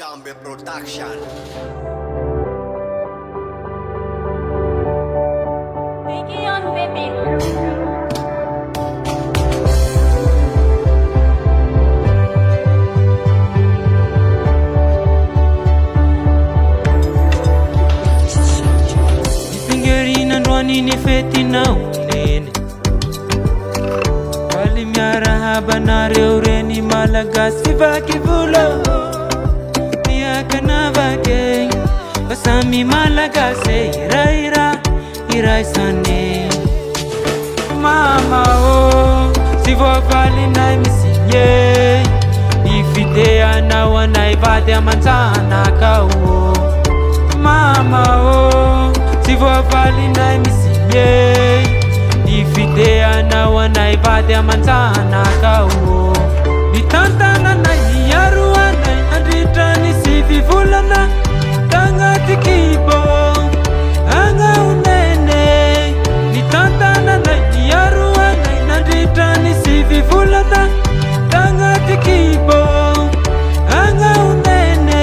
Jambe Production. Biggie on baby. Fingerina ndwani ni feti na unene Wali miara haba na reureni Malagasi vakivulo Miaka na vake Basami Malagase Irai sane Mama oh Sivo vali na misinye Ifidea na wanaivade amantana kao Mama oh Sivo vali na misinye Ifidea na wanaivade amantana kao Ditantana na hiyaruana Andritani sivivulana Tangati kibo Anga unene Ditantana na hiyaruana Andritani sivivulana Tangati kibo Anga unene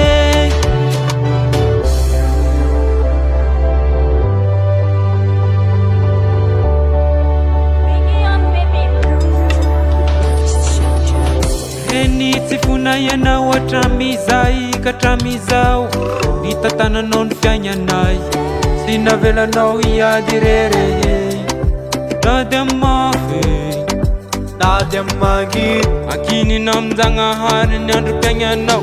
Biggie on baby. Eni tifuna yana watramizai katramizao Nitatana non fianya nai Sina vela no iadirere Nademagi Akini namzanga hari nyandu penya nao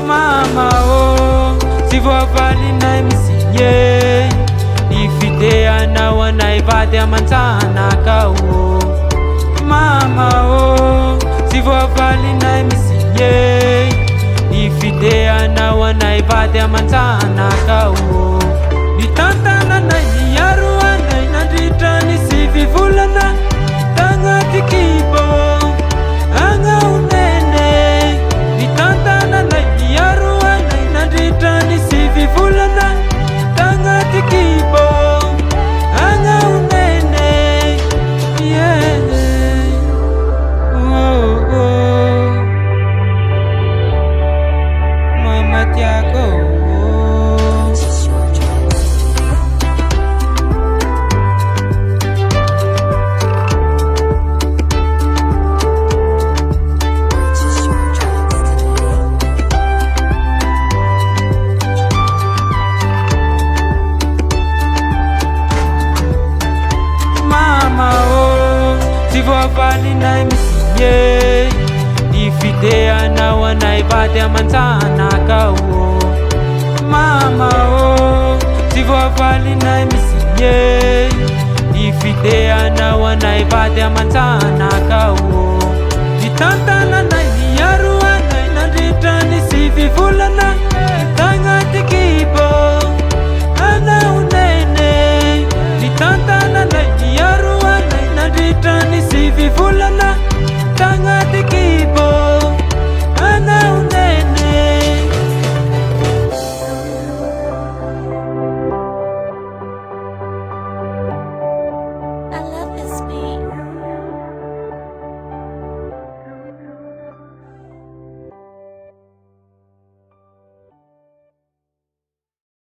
Mama oh Sivo avali na misinye Ifidea na wanaivade amantana kao Mama oh Sivo avali na misinye Ifidea na wanaivade amantana kao Ditantana na hiyaruana Inadritani sivivulana Tangati kibo Anga unene Ditantana na hiyaruana Inadritani sivivulana Tangati kibo Anga unene Yeah Oh oh Mama Tiago Mama oh Sivo avali na misinye Ifidea na wanaivade amantana kao Mama oh Sivo avali na misinye Ifidea na wanaivade amantana kao Ditantana na hiyaruana Inadritani sivivulana